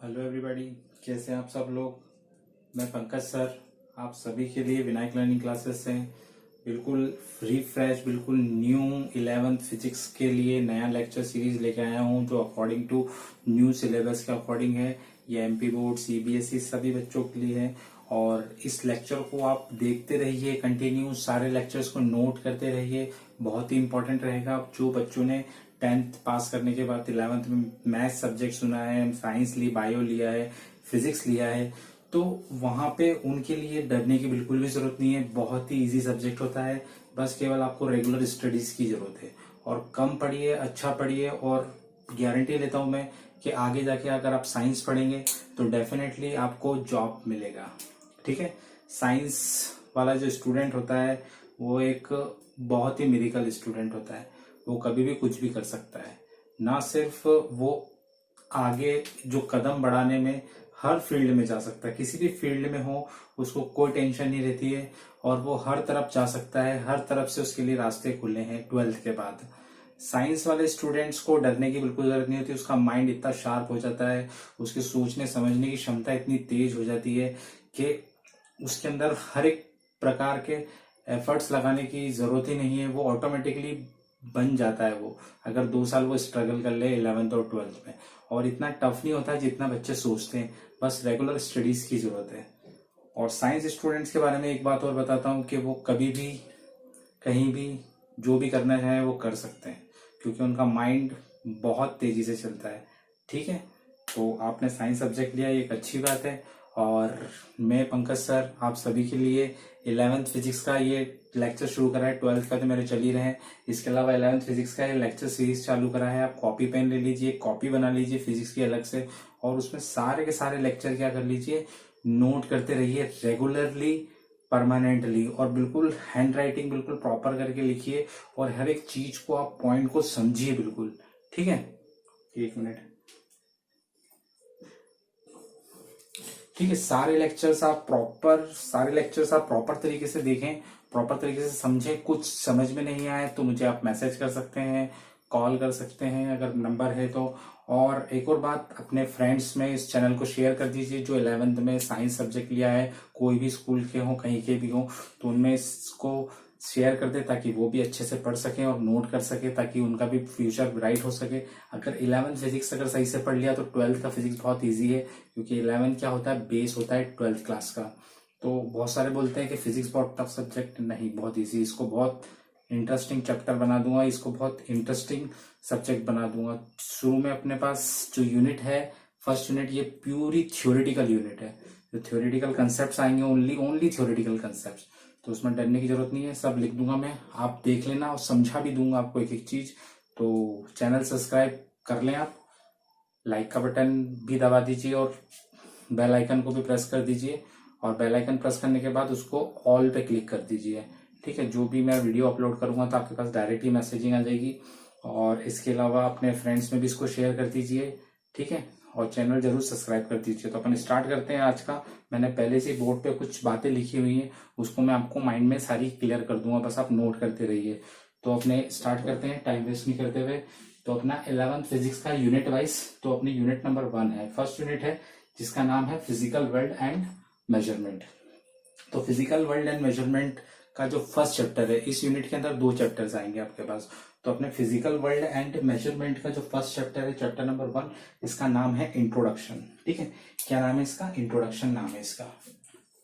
Hello everybody, कैसे हैं आप सब लोग। मैं पंकज सर आप सभी के लिए विनायक लर्निंग क्लासेस से बिल्कुल फ्री फ्रेश बिल्कुल न्यू 11th फिजिक्स के लिए नया लेक्चर सीरीज लेके आया हूं जो अकॉर्डिंग टू न्यू सिलेबस के अकॉर्डिंग है। ये एमपी बोर्ड सीबीएसई सभी बच्चों के लिए है और इस लेक्चर को आप देखते रहिए, कंटिन्यू सारे लेक्चर्स को नोट करते रहिए। बहुत ही इंपॉर्टेंट रहेगा। जो बच्चों ने 10th पास करने के बाद 11th में मैथ्स सब्जेक्ट सुना है, साइंस ली, बायो लिया है, फिजिक्स लिया है, तो वहां पे उनके लिए डरने की बिल्कुल भी जरूरत नहीं है। बहुत ही इजी सब्जेक्ट होता है। बस केवल आपको रेगुलर स्टडीज की जरूरत है और कम पढ़िए, अच्छा पढ़िए और गारंटी लेता हूं मैं कि आगे जाके अगर आप साइंस पढ़ेंगे तो डेफिनेटली आपको जॉब मिलेगा। ठीक है। साइंस वाला जो स्टूडेंट होता है वो एक बहुत ही मिरेकल स्टूडेंट होता है। वो कभी भी कुछ भी कर सकता है। ना सिर्फ वो आगे जो कदम बढ़ाने में हर फील्ड में जा सकता है, किसी भी फील्ड में हो उसको कोई टेंशन नहीं रहती है और वो हर तरफ जा सकता है। हर तरफ से उसके लिए रास्ते खुले हैं 12th के बाद। साइंस वाले स्टूडेंट्स को डरने की बिल्कुल जरूरत नहीं होती। उसका माइंड इतना शार्प हो जाता है, उसके सोचने समझने की क्षमता इतनी तेज हो जाती है कि उसके अंदर हर एक प्रकार के एफर्ट्स लगाने की जरूरत ही नहीं है। वो ऑटोमेटिकली बन जाता है। वो अगर 2 साल वो स्ट्रगल कर ले 11th और 12th में, और इतना टफ नहीं होता जितना बच्चे सोचते हैं। बस रेगुलर स्टडीज की जरूरत है। और साइंस स्टूडेंट्स के बारे में एक बात और बताता हूँ कि वो कभी भी कहीं भी जो भी करना चाहे वो कर सकते हैं, क्योंकि उनका माइंड बहुत तेजी से चलता है। ठीक है। तो आपने साइंस सब्जेक्ट लिया, ये एक अच्छी बात है। और मैं पंकज सर आप सभी के लिए 11th फिजिक्स का ये लेक्चर शुरू करा है। 12th का तो मेरे चल ही रहे हैं। इसके अलावा 11th फिजिक्स का ये लेक्चर सीरीज चालू करा है। आप कॉपी पेन ले लीजिए, कॉपी बना लीजिए फिजिक्स की अलग से, और उसमें सारे के सारे लेक्चर क्या कर लीजिए, नोट करते रहिए रेगुलरली, परमानेंटली, और बिल्कुल हैंड राइटिंग बिल्कुल प्रॉपर करके लिखिए और हर एक चीज को आप पॉइंट को समझिए बिल्कुल। ठीक है। एक मिनट। ठीक है। सारे लेक्चर्स आप प्रॉपर तरीके से देखें, प्रॉपर तरीके से समझें। कुछ समझ में नहीं आए तो मुझे आप मैसेज कर सकते हैं, कॉल कर सकते हैं अगर नंबर है तो। और एक और बात, अपने फ्रेंड्स में इस चैनल को शेयर कर दीजिए जो 11th में साइंस सब्जेक्ट लिया है, कोई भी स्कूल के हो, कहीं के भी हो, तो उनमें इसको शेयर कर दे ताकि वो भी अच्छे से पढ़ सके और नोट कर सके, ताकि उनका भी फ्यूचर ब्राइट हो सके। अगर 11th फिजिक्स अगर सही से पढ़ लिया तो 12th का फिजिक्स बहुत ईजी है, क्योंकि 11th क्या होता है, बेस होता है 12th क्लास का। तो बहुत सारे बोलते हैं कि फिजिक्स बहुत टफ सब्जेक्ट, नहीं, बहुत ईजी। इसको बहुत इंटरेस्टिंग चैप्टर बना दूंगा, इसको बहुत इंटरेस्टिंग सब्जेक्ट बना दूंगा। शुरू में अपने पास जो यूनिट है, फर्स्ट यूनिट, ये प्यूरी थ्योरेटिकल यूनिट है। जो थ्योरेटिकल कंसेप्ट आएंगे, ओनली थ्योरेटिकल कंसेप्ट, तो उसमें डरने की जरूरत नहीं है। सब लिख दूंगा मैं, आप देख लेना, और समझा भी दूंगा आपको एक एक चीज। तो चैनल सब्सक्राइब कर लें आप, लाइक का बटन भी दबा दीजिए और बेल आइकन को भी प्रेस कर दीजिए। और बेल आइकन प्रेस करने के बाद उसको ऑल पे क्लिक कर दीजिए। ठीक है। जो भी मैं वीडियो अपलोड करूंगा तो आपके पास डायरेक्टली मैसेजिंग आ जाएगी। और इसके अलावा अपने फ्रेंड्स में भी इसको शेयर कर दीजिए। ठीक है। और चैनल जरूर सब्सक्राइब कर दीजिए। तो अपन स्टार्ट करते हैं आज का। मैंने पहले से बोर्ड पे कुछ बातें लिखी हुई हैं, उसको मैं आपको माइंड में सारी क्लियर कर दूंगा, बस आप नोट करते रहिए। तो अपने स्टार्ट करते हैं टाइम वेस्ट नहीं करते हुए। तो अपना 11th फिजिक्स का यूनिट वाइज, तो अपनी यूनिट नंबर 1 है, फर्स्ट यूनिट है, जिसका नाम है फिजिकल वर्ल्ड एंड मेजरमेंट। तो फिजिकल वर्ल्ड एंड मेजरमेंट का जो फर्स्ट चैप्टर है, इस यूनिट के अंदर 2 चैप्टर्स आएंगे आपके पास। तो अपने फिजिकल वर्ल्ड एंड मेजरमेंट का जो फर्स्ट चैप्टर है, चैप्टर नंबर 1, इसका नाम है इंट्रोडक्शन। ठीक है। क्या नाम है इसका? इंट्रोडक्शन नाम है इसका।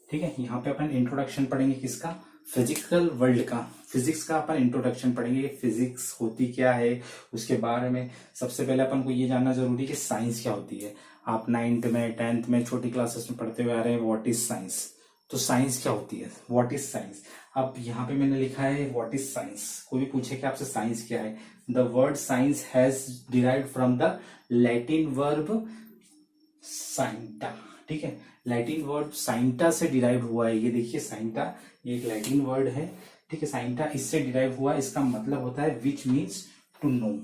ठीक है। यहाँ पे अपन इंट्रोडक्शन पढ़ेंगे किसका? फिजिकल वर्ल्ड का, फिजिक्स का अपन इंट्रोडक्शन पढ़ेंगे। फिजिक्स होती क्या है उसके बारे में सबसे पहले अपन को ये जानना जरूरी है कि साइंस क्या होती है। आप 9th में, 10th में, छोटी क्लासेस में पढ़ते हुए आ रहे हैं व्हाट इज साइंस। तो साइंस क्या होती है, व्हाट इज साइंस। अब यहाँ पे मैंने लिखा है व्हाट इज साइंस। कोई भी पूछे कि आपसे साइंस क्या है, the word science has derived from the Latin verb scientia. ठीक है। लैटिन वर्ड साइंटा से डिराइव हुआ है। ये देखिए साइंटा, ये एक लैटिन वर्ड है। ठीक है। साइंटा इससे डिराइव हुआ है। इसका मतलब होता है विच मीन्स टू नो।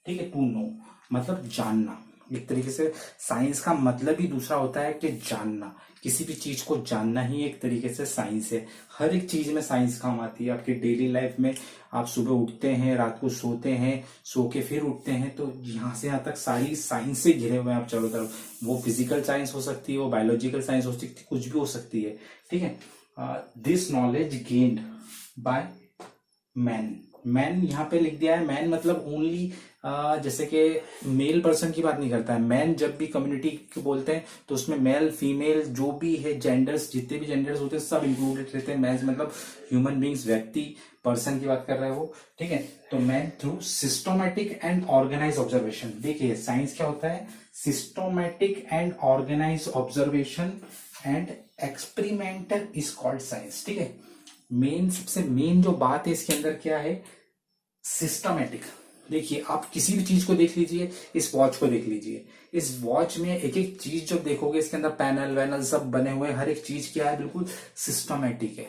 ठीक है। टू नो मतलब जानना, एक तरीके से साइंस का मतलब ही दूसरा होता है कि जानना, किसी भी चीज को जानना ही एक तरीके से साइंस है। हर एक चीज में साइंस काम आती है। आपकी डेली लाइफ में आप सुबह उठते हैं, रात को सोते हैं, सो के फिर उठते हैं, तो यहाँ से यहाँ तक सारी साइंस से घिरे हुए हैं आप चारों तरफ। वो फिजिकल साइंस हो सकती है, वो बायोलॉजिकल साइंस हो सकती है, कुछ भी हो सकती है, ठीक है। This knowledge gained by man. Man यहाँ पे लिख दिया है, मैन मतलब ओनली जैसे कि मेल पर्सन की बात नहीं करता है। मैन जब भी कम्युनिटी को बोलते हैं तो उसमें मेल फीमेल जो भी है जेंडर्स, जितने भी जेंडर्स होते हैं सब इंक्लूडेड रहते हैं। मैन मतलब ह्यूमन बींग्स, व्यक्ति, पर्सन की बात कर रहा है वो, ठीक है। तो man through systematic and organise observation. देखिए साइंस क्या होता है, systematic and organise observation and experimental is called science, ठीक है। मेन, सबसे मेन जो बात है इसके अंदर क्या है, सिस्टमेटिक। देखिए आप किसी भी चीज को देख लीजिए, इस वॉच को देख लीजिए, इस वॉच में एक एक चीज जब देखोगे इसके अंदर पैनल वैनल सब बने हुए हैं, हर एक चीज क्या है, बिल्कुल सिस्टमेटिक है,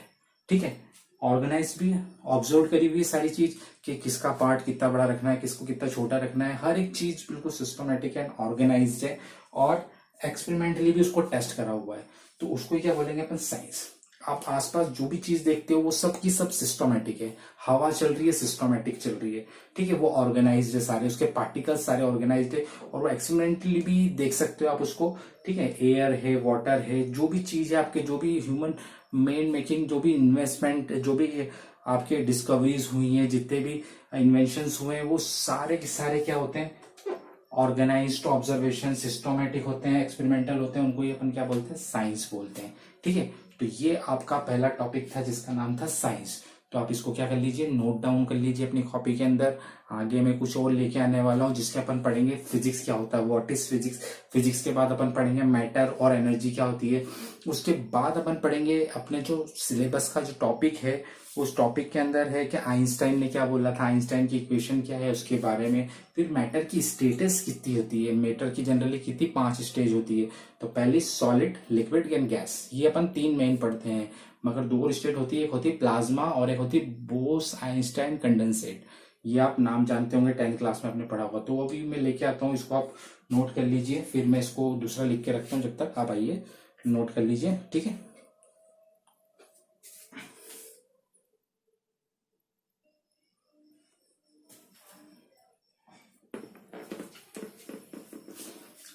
ठीक है। ऑर्गेनाइज भी, ऑब्जर्व करी हुई सारी चीज कि किसका पार्ट कितना बड़ा रखना है, किसको कितना छोटा रखना है, हर एक चीज बिल्कुल सिस्टमेटिक एंड ऑर्गेनाइज्ड है, और एक्सपेरिमेंटली भी उसको टेस्ट करा हुआ है। तो उसको क्या बोलेंगे अपन, साइंस। आप आसपास जो भी चीज देखते हो वो सब की सब सिस्टमेटिक है। हवा चल रही है, सिस्टमेटिक चल रही है, ठीक है। वो ऑर्गेनाइज्ड है, सारे उसके पार्टिकल्स सारे ऑर्गेनाइज्ड है, और वो एक्सपेरिमेंटली भी देख सकते हो आप उसको, ठीक है। एयर है, वाटर है, जो भी चीज है आपके, जो भी ह्यूमन मेड मेकिंग, जो भी इन्वेस्टमेंट, जो भी आपके डिस्कवरीज हुई है, जितने भी इन्वेंशंस हुए हैं, वो सारे के सारे क्या होते हैं, ऑर्गेनाइज्ड ऑब्जर्वेशन, सिस्टमेटिक होते हैं, एक्सपेरिमेंटल होते हैं। उनको ही अपन क्या बोलते हैं, साइंस बोलते हैं, ठीक है। तो ये आपका पहला टॉपिक था जिसका नाम था साइंस। तो आप इसको क्या कर लीजिए, नोट डाउन कर लीजिए अपनी कॉपी के अंदर। आगे मैं कुछ और लेके आने वाला हूँ जिसके अपन पढ़ेंगे फिजिक्स क्या होता है, व्हाट इज फिजिक्स। फिजिक्स के बाद अपन पढ़ेंगे मैटर और एनर्जी क्या होती है। उसके बाद अपन पढ़ेंगे अपने जो सिलेबस का जो टॉपिक है, उस टॉपिक के अंदर है कि आइंस्टाइन ने क्या बोला था, आइंस्टाइन की इक्वेशन क्या है उसके बारे में। फिर मैटर की स्टेटस कितनी होती है, मैटर की जनरली कितनी 5 स्टेज होती है। तो पहली सॉलिड, लिक्विड एंड गैस, ये अपन 3 मेन पढ़ते हैं, मगर 2 स्टेट होती है, एक होती है प्लाज्मा और एक होती है बोस आइंस्टाइन कंडेंसेट। ये आप नाम जानते होंगे, 10th क्लास में आपने पढ़ा होगा। तो अभी मैं लेके आता हूँ, इसको आप नोट कर लीजिए, फिर मैं इसको दूसरा लिख के रखता हूँ, जब तक आप आइए नोट कर लीजिए, ठीक है।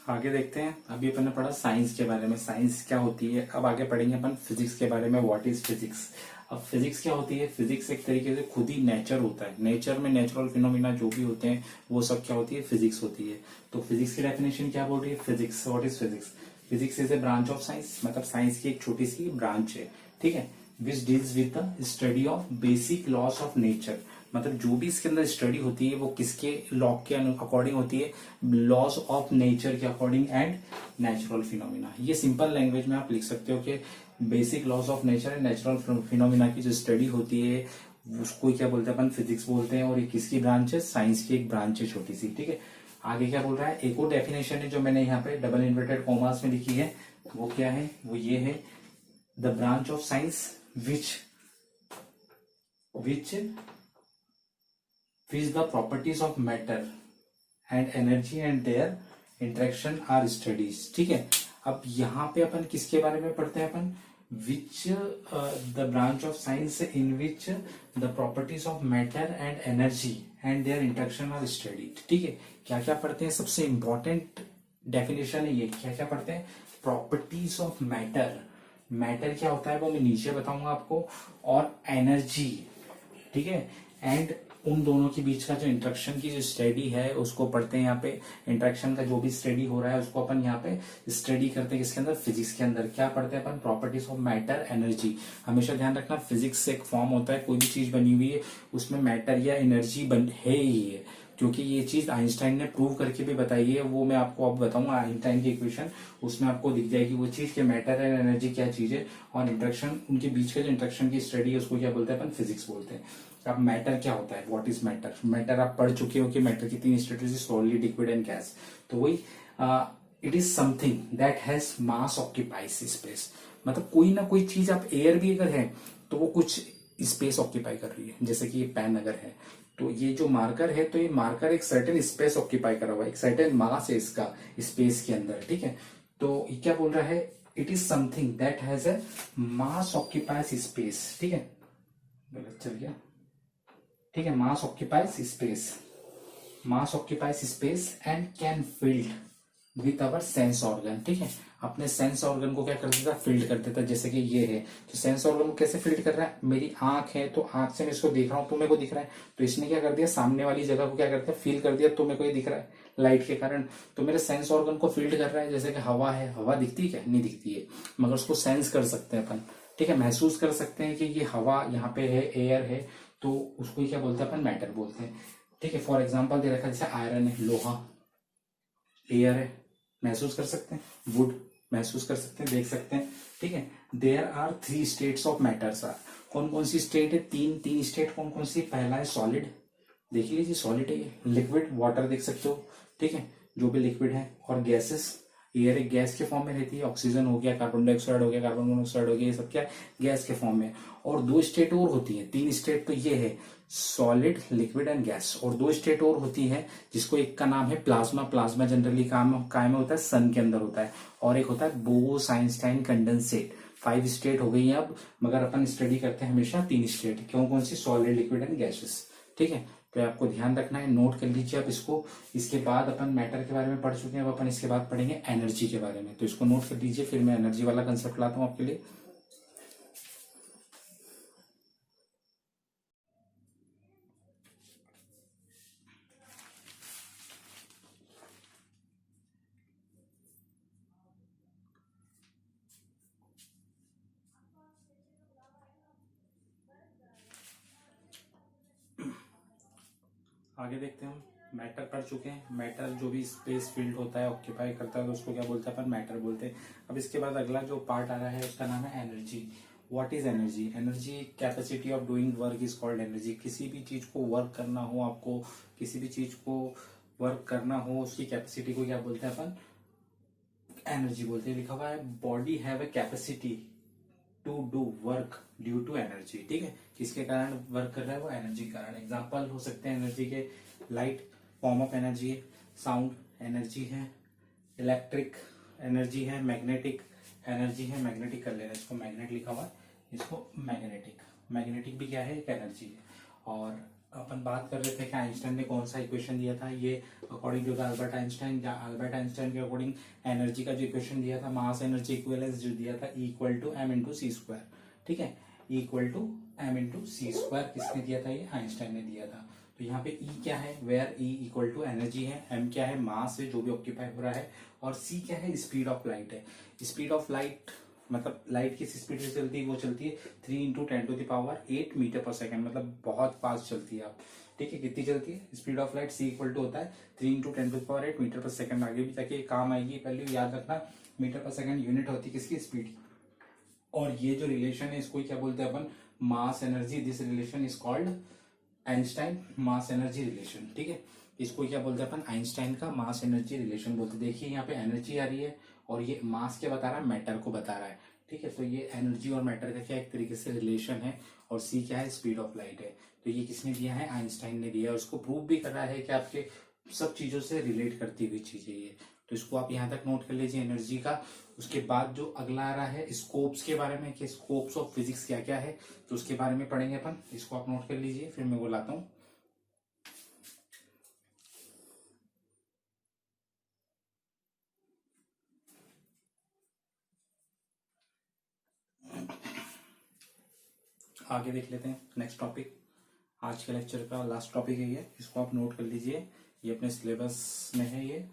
आगे देखते हैं। अभी अपन ने पढ़ा साइंस के बारे में, साइंस क्या होती है। अब आगे पढ़ेंगे अपन फिजिक्स के बारे में, व्हाट इज फिजिक्स। अब फिजिक्स क्या होती है, फिजिक्स एक तरीके से खुद ही नेचर होता है। नेचर में नेचुरल फिनोमिना जो भी होते हैं वो सब क्या होती है, फिजिक्स होती है। तो फिजिक्स की डेफिनेशन क्या बोल रही है, physics, what is physics. Physics is a branch of science, मतलब साइंस की एक छोटी सी ब्रांच है, ठीक है। Which deals with the study of basic loss of nature, मतलब जो भी इसके अंदर स्टडी होती है वो किसके लॉ के अकॉर्डिंग होती है, लॉस ऑफ नेचर के अकॉर्डिंग एंड नेचुरल फिनोमिना। ये सिंपल लैंग्वेज में आप लिख सकते हो कि basic loss of nature and natural phenomena की जो स्टडी होती है उसको क्या बोलते हैं अपन, फिजिक्स बोलते हैं। और ये किसकी ब्रांच है, साइंस की एक ब्रांच है छोटी सी, ठीक है। आगे क्या बोल रहा है, एक और डेफिनेशन है जो मैंने यहाँ पे डबल इन्वर्टेड कॉमास में लिखी है, वो क्या है, वो ये है, the branch of science which the properties of matter and energy and their interaction are studies, ठीक है। अब यहाँ पे अपन किसके बारे में पढ़ते हैं, अपन which the branch of science in which the properties of matter and energy and their interaction are studied, ठीक है। क्या क्या पढ़ते हैं, सबसे इंपॉर्टेंट डेफिनेशन है ये, क्या क्या पढ़ते हैं, प्रॉपर्टीज ऑफ मैटर। मैटर क्या होता है वो मैं नीचे बताऊंगा आपको, और एनर्जी, ठीक है। एंड उन दोनों के बीच का जो इंटरेक्शन की जो स्टडी है उसको पढ़ते हैं यहाँ पे। इंटरेक्शन का जो भी स्टडी हो रहा है उसको अपन यहाँ पे स्टडी करते हैं, किसके अंदर, फिजिक्स के अंदर। क्या पढ़ते हैं अपन, प्रॉपर्टीज ऑफ मैटर, एनर्जी। हमेशा ध्यान रखना फिजिक्स से एक फॉर्म होता है, कोई भी चीज बनी हुई है उसमें मैटर या एनर्जी है ही है, क्योंकि ये चीज आइंस्टाइन ने प्रूव करके भी बताई है। वो मैं आपको अब बताऊंगा, आइंस्टाइन की इक्वेशन, उसमें आपको दिख जाएगी वो चीज कि मैटर एंड एनर्जी क्या चीज है, और इंटरेक्शन, उनके बीच का जो इंटरेक्शन की स्टडी है उसको क्या बोलते हैं अपन, फिजिक्स बोलते हैं। अब मैटर क्या होता है, व्हाट इज मैटर। मैटर आप पढ़ चुके हो कि मैटर की 3 status, solid, liquid and gas. तो वही it is something that has mass occupies space, मतलब कोई ना कोई चीज, आप एयर भी अगर है तो वो कुछ स्पेस ऑक्यूपाई कर रही है। जैसे कि ये पेन अगर है तो ये जो मार्कर है, तो ये मार्कर एक सर्टेन स्पेस ऑक्यूपाई करा हुआ है, एक सर्टेन मास है इसका स्पेस के अंदर, ठीक है। तो ये क्या बोल रहा है, it is something that has a mass occupies space, ठीक है, गलत चल गया, ठीक है, mass occupies space and can field with our sense organ, ठीक है। अपने सेंस ऑर्गन को क्या कर देता, फील्ड कर देता, जैसे कि ये है, तो सेंस ऑर्गन को कैसे फील्ड कर रहा है, मेरी आंख है तो आंख से मैं इसको देख रहा हूं तो मेरे को दिख रहा है, तो इसने क्या कर दिया, सामने वाली जगह को क्या कर दिया, फील कर दिया, तो मेरे को ये दिख रहा है लाइट के कारण, तो मेरे सेंस ऑर्गन को फील्ड कर रहा है। जैसे कि हवा है, हवा दिखती है क्या, नहीं दिखती है, मगर उसको सेंस कर सकते हैं अपन, ठीक है, महसूस कर सकते हैं कि ये हवा यहाँ पे है, एयर है, तो उसको क्या बोलते हैं अपन, मैटर बोलते हैं, ठीक है। फॉर एग्जाम्पल दे रखा है, जैसे आयरन है, लोहा, एयर है, महसूस कर सकते हैं, वुड महसूस कर सकते हैं, देख सकते हैं, ठीक है। There are 3 states of matters are, कौन कौन सी स्टेट है, तीन स्टेट कौन कौन सी, पहला है सॉलिड, देख लीजिए सॉलिड है ये, लिक्विड वाटर देख सकते हो, ठीक है, जो भी लिक्विड है, और गैसेस, एयर एक गैस के फॉर्म में रहती है, ऑक्सीजन हो गया, कार्बन डाइऑक्साइड हो गया, कार्बन मोनोऑक्साइड हो गया, ये सब क्या है, गैस के फॉर्म में। और 2 स्टेट और होती है, 3 स्टेट तो ये है सॉलिड, लिक्विड एंड गैस, और 2 स्टेट और होती है, जिसको एक का नाम है प्लाज्मा, प्लाज्मा जनरली काय में होता है, सन के अंदर होता है, और एक होता है बोस-आइंस्टाइन कंडेंसेट। 5 स्टेट हो गई है अब, मगर अपन स्टडी करते हैं हमेशा 3 स्टेट, क्यों, कौन सी, सॉलिड, लिक्विड एंड गैसेस, ठीक है। तो आपको ध्यान रखना है, नोट कर लीजिए आप इसको। इसके बाद अपन मैटर के बारे में पढ़ चुके हैं, अब अपन इसके बाद पढ़ेंगे एनर्जी के बारे में, तो इसको नोट कर लीजिए, फिर मैं एनर्जी वाला कंसेप्ट लाता हूं आपके लिए। आगे देखते हैं, हम मैटर पढ़ चुके हैं, मैटर जो भी स्पेस फील्ड होता है, ऑक्यूपाई करता है, तो उसको क्या बोलते हैं अपन, मैटर बोलते हैं। अब इसके बाद अगला जो पार्ट आ रहा है उसका नाम है energy. What is energy, energy capacity of doing work is called energy. किसी भी चीज को वर्क करना हो, आपको किसी भी चीज को वर्क करना हो, उसकी कैपेसिटी को क्या बोलते हैं अपन, एनर्जी बोलते हैं। लिखा हुआ है body have a capacity to do work due to energy, ठीक है, किसके कारण वर्क कर रहा है, वो एनर्जी के कारण। एग्जांपल हो सकते हैं एनर्जी के, लाइट फॉर्म ऑफ एनर्जी है, साउंड एनर्जी है, इलेक्ट्रिक एनर्जी है, मैग्नेटिक एनर्जी है, मैग्नेटिक कर लेना, इसको मैग्नेट लिखा हुआ है, इसको मैग्नेटिक, मैग्नेटिक भी क्या है, एक एनर्जी है। और अपन बात कर रहे थे कि आइंस्टाइन ने कौन सा इक्वेशन दिया था, ये according to Albert Einstein, Albert Einstein के अकॉर्डिंग एनर्जी का जो इक्वेशन दिया था, मास एनर्जी इक्विवेलेंस जो दिया था, equal to M into C square, ठीक है, equal to M into C square, किसने दिया था, ये आइंस्टाइन ने दिया था। तो यहाँ पे E क्या है, where E equal to energy है, M क्या है, मास है जो भी ऑक्यूपाई हो रहा है, और C क्या है, स्पीड ऑफ लाइट है। स्पीड ऑफ लाइट मतलब लाइट किस स्पीड से चलती है, वो चलती है 3 इंटू 10⁸ मीटर पर सेकेंड, मतलब बहुत फास्ट चलती है आप, ठीक है, कितनी चलती है speed of light, C equal to होता है 3 इंटू 10⁸ मीटर पर सेकेंड। आगे भी जाके काम आएगी, पहले याद रखना, मीटर पर सेकेंड यूनिट होती है किसकी, स्पीड। और ये जो रिलेशन है इसको क्या बोलते हैं अपन, mass energy, this relation is called Einstein mass energy relation, ठीक है, इसको क्या बोलते हैं अपन, आइंस्टाइन का मास एनर्जी रिलेशन बोलते हैं। देखिए यहाँ पे एनर्जी आ रही है, और ये मास क्या बता रहा है, मैटर को बता रहा है, ठीक है। तो ये एनर्जी और मैटर का क्या एक तरीके से रिलेशन है, और सी क्या है, स्पीड ऑफ लाइट है। तो ये किसने दिया है, आइंस्टाइन ने दिया है, और उसको प्रूव भी कर रहा है कि आपके सब चीजों से रिलेट करती हुई चीजें ये। तो इसको आप यहाँ तक नोट कर लीजिए एनर्जी का। उसके बाद जो अगला आ रहा है स्कोप्स के बारे में, कि स्कोप्स ऑफ फिजिक्स क्या क्या है, तो उसके बारे में पढ़ेंगे अपन, इसको आप नोट कर लीजिए, फिर मैं बुलाता हूँ। आगे देख लेते हैं नेक्स्ट टॉपिक, आज के लेक्चर का लास्ट टॉपिक है ये, इसको आप नोट कर लीजिए, ये अपने सिलेबस में है ये।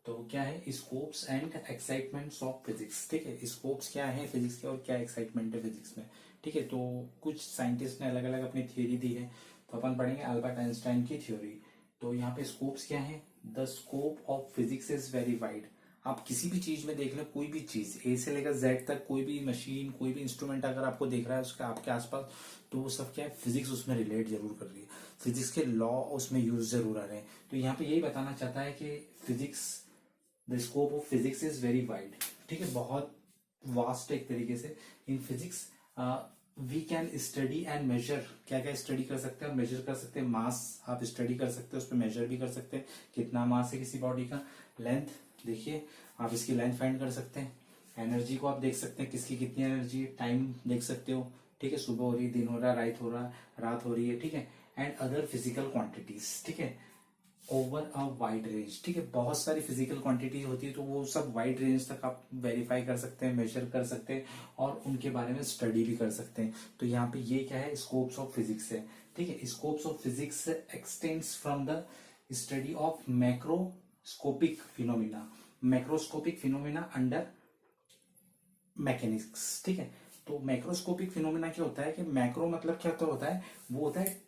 तो क्या है, scopes and excitements of physics, ठीक है, स्कोप्स क्या है फिजिक्स के और क्या एक्साइटमेंट है फिजिक्स में, ठीक है। तो कुछ साइंटिस्ट ने अलग अलग अपनी थ्योरी दी है, तो अपन पढ़ेंगे अल्बर्ट आइंस्टाइन की थ्योरी। तो यहाँ पे स्कोप्स क्या है, the scope of physics is very wide. आप किसी भी चीज में देख लो, कोई भी चीज ए से लेकर जेड तक, कोई भी मशीन, कोई भी इंस्ट्रूमेंट अगर आपको देख रहा है उसके आपके आसपास, तो वो सब क्या है, फिजिक्स उसमें रिलेट जरूर कर रही है, फिजिक्स के लॉ उसमें यूज जरूर आ रहे हैं। तो यहाँ पे यही बताना चाहता है कि physics, the scope of physics is very wide, ठीक है, बहुत वास्ट एक तरीके से in physics. We can study and measure, क्या क्या स्टडी कर सकते हैं और मेजर कर सकते हैं। मास आप स्टडी कर सकते हैं, उस पर मेजर भी कर सकते हैं कितना मास है किसी बॉडी का। लेंथ देखिए, आप इसकी लेंथ फाइंड कर सकते हैं। एनर्जी को आप देख सकते हैं किसकी कितनी एनर्जी है। टाइम देख सकते हो, ठीक है, सुबह हो रही है, दिन हो रहा है, रात हो रही है, ठीक है। एंड अदर फिजिकल क्वांटिटीज, ठीक है, ओवर अ वाइड रेंज, ठीक है। बहुत सारी फिजिकल क्वांटिटी होती है, तो वो सब वाइड रेंज तक आप वेरीफाई कर सकते हैं, मेजर कर सकते हैं और उनके बारे में स्टडी भी कर सकते हैं। तो यहाँ पे ये क्या है, स्कोप्स ऑफ फिजिक्स है, ठीक है। Scopes of physics extends from the study of macroscopic phenomena, macroscopic phenomena under mechanics, ठीक है। तो मैक्रोस्कोपिक फिनोमिना क्या होता है कि मैक्रो मतलब क्या होता है, वो होता है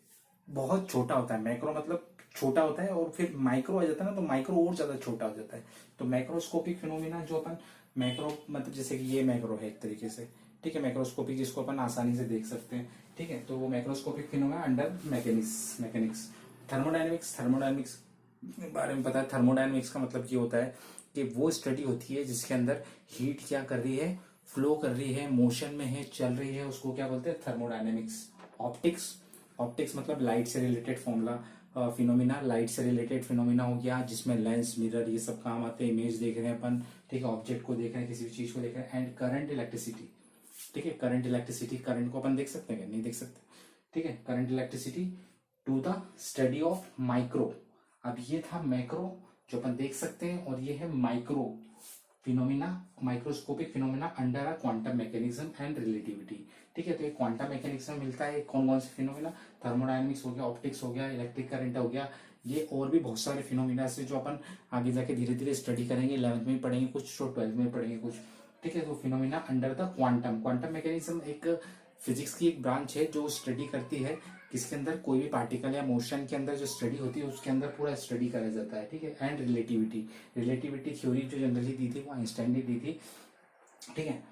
बहुत छोटा होता है। मैक्रो मतलब छोटा होता है और फिर माइक्रो आ जाता है ना, तो माइक्रो और ज्यादा छोटा हो जाता है। तो मैक्रोस्कोपिक फिनोमिना जो अपन मैक्रो मतलब जैसे कि ये मैक्रो है एक तरीके से, ठीक है। मैक्रोस्कोपिक जिसको अपन आसानी से देख सकते हैं, ठीक है। तो वो macroscopic phenomena under mechanics. Thermodynamics के बारे में पता है। थर्मोडायनेमिक्स का मतलब ये होता है कि वो स्टडी होती है जिसके अंदर हीट क्या कर रही है, फ्लो कर रही है, मोशन में है, चल रही है, उसको क्या बोलते हैं, थर्मोडायनेमिक्स। ऑप्टिक्स मतलब लाइट से रिलेटेड फॉर्मूला फिनोमिना, लाइट से रिलेटेड फिनोमिना हो गया जिसमें लेंस मिरर ये सब काम आते हैं। इमेज देख रहे हैं अपन, ठीक है, ऑब्जेक्ट को देख रहे हैं, किसी भी चीज को देख रहे हैं। एंड करंट इलेक्ट्रिसिटी, ठीक है। करंट इलेक्ट्रिसिटी, करंट को अपन देख सकते हैं, नहीं देख सकते, ठीक है। Current electricity to the study of micro. अब ये था मैक्रो जो अपन देख सकते हैं, और ये है micro phenomena, microscopic phenomena under a quantum mechanism and relativity, ठीक है। तो एक क्वांटम मैकेनिज्म मिलता है, कौन कौन से फिनोमिना, थर्मोडायनेमिक्स हो गया, ऑप्टिक्स हो गया, इलेक्ट्रिक करंट हो गया, ये और भी बहुत सारे फिनोमिना से जो अपन आगे जाके धीरे धीरे स्टडी करेंगे। 11th में पढ़ेंगे कुछ, तो 12th में पढ़ेंगे कुछ, ठीक है। तो phenomena under the quantum mechanism एक फिजिक्स की एक ब्रांच है जो स्टडी करती है किसके अंदर, कोई भी पार्टिकल या मोशन के अंदर जो स्टडी होती है उसके अंदर पूरा स्टडी करा जाता है, ठीक है। एंड रिलेटिविटी थ्योरी जो जनरली दी थी वो आइंस्टाइन ने दी थी, ठीक है।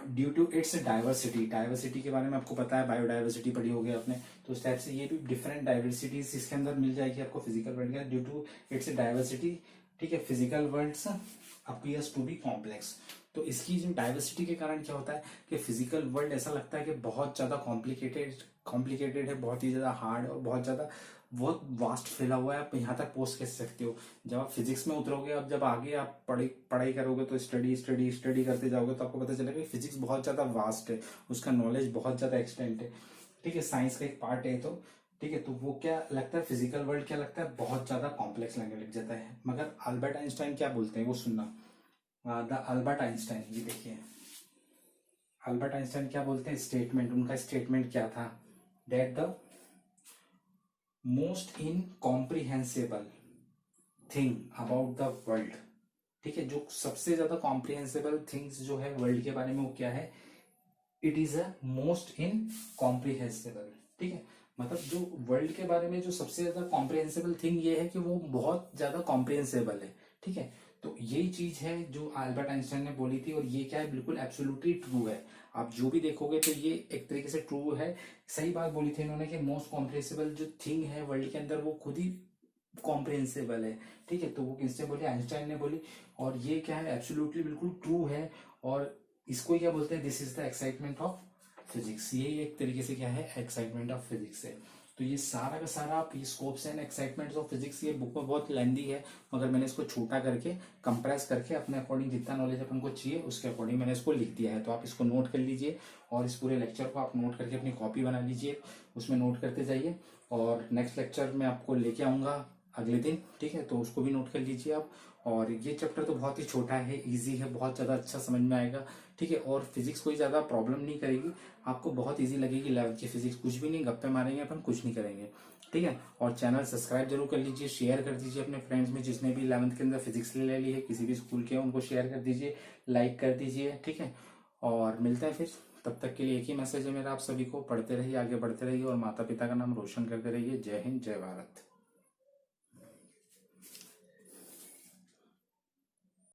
ड्यू टू इट्स डाइवर्सिटी के बारे में आपको पता है, बायोडाइवर्सिटी पढ़ी होगी आपने। तो उस टाइप से ये भी डिफरेंट डाइवर्सिटीज इसके अंदर मिल जाएगी आपको फिजिकल वर्ल्ड का। ड्यू टू इट्स डाइवर्सिटी, ठीक है, physical worlds appears to be complex. तो इसकी जो डाइवर्सिटी के कारण क्या होता है कि फिजिकल वर्ल्ड ऐसा लगता है कि बहुत ज्यादा कॉम्प्लिकेटेड है, बहुत ही ज्यादा हार्ड और बहुत वास्ट फैला हुआ है। आप यहाँ तक पहुंच कैसे सकते हो। जब आप फिजिक्स में उतरोगे, अब जब आगे आप पढ़ाई करोगे तो स्टडी करते जाओगे तो आपको पता चलेगा कि फिजिक्स बहुत ज्यादा वास्ट है, उसका नॉलेज बहुत ज्यादा एक्सटेंट है, ठीक है। साइंस का एक पार्ट है, तो ठीक है। तो वो क्या लगता है, फिजिकल वर्ल्ड क्या लगता है, बहुत ज्यादा कॉम्प्लेक्स लगने लग जाता है। मगर अल्बर्ट आइंस्टाइन क्या बोलते हैं वो सुनना। द अल्बर्ट आइंस्टाइन, ये देखिए अल्बर्ट आइंस्टाइन क्या बोलते हैं, स्टेटमेंट, उनका स्टेटमेंट क्या था, that the most incomprehensible thing about the world, ठीक है। जो सबसे ज्यादा कॉम्प्रिहेंसिबल थिंग्स जो है वर्ल्ड के बारे में वो क्या है, it is a most incomprehensible, ठीक है। मतलब जो वर्ल्ड के बारे में जो सबसे ज्यादा कॉम्प्रिहेंसिबल थिंग ये है कि वो बहुत ज्यादा कॉम्प्रिहेंसिबल है, ठीक है। तो यही चीज है जो अल्बर्ट आइंस्टाइन ने बोली थी, और ये क्या है, बिल्कुल एब्सोल्युटली ट्रू है। आप जो भी देखोगे तो ये एक तरीके से ट्रू है, सही बात बोली थी इन्होंने कि मोस्ट कॉम्प्रिहेंसिबल जो थिंग है वर्ल्ड के अंदर वो खुद ही कॉम्प्रिहेंसिबल है, ठीक है। तो वो किसने बोली, आइंस्टाइन ने बोली, और ये क्या है, एब्सोल्युटली बिल्कुल ट्रू है। और इसको क्या बोलते हैं, this is the excitement of physics. ये एक तरीके से क्या है, एक्साइटमेंट ऑफ फिजिक्स है। तो ये सारा का सारा आप ये scopes and excitements of physics, ये बुक में बहुत लेंदी है, मगर मैंने इसको छोटा करके कंप्रेस करके अपने अकॉर्डिंग जितना नॉलेज अपन को चाहिए उसके अकॉर्डिंग मैंने इसको लिख दिया है। तो आप इसको नोट कर लीजिए, और इस पूरे लेक्चर को आप नोट करके अपनी कॉपी बना लीजिए, उसमें नोट करते जाइए। और नेक्स्ट लेक्चर में आपको लेके आऊंगा अगले दिन, ठीक है। तो उसको भी नोट कर लीजिए आप। और ये चैप्टर तो बहुत ही छोटा है, इजी है, बहुत ज्यादा अच्छा समझ में आएगा, ठीक है। और फिजिक्स कोई ज्यादा प्रॉब्लम नहीं करेगी, आपको बहुत इजी लगेगी। 11th की फिजिक्स कुछ भी नहीं, गप्पे मारेंगे अपन, कुछ नहीं करेंगे, ठीक है। और चैनल सब्सक्राइब जरूर कर लीजिए, शेयर कर दीजिए अपने फ्रेंड्स में, जिसने भी 11th के अंदर फिजिक्स ले ली है किसी भी स्कूल के, उनको शेयर कर दीजिए, लाइक कर दीजिए, ठीक है। और मिलते हैं फिर, तब तक के लिए एक ही मैसेज है मेरा आप सभी को, पढ़ते रहिए, आगे बढ़ते रहिए, और माता पिता का नाम रोशन करते रहिए। जय हिंद, जय भारत।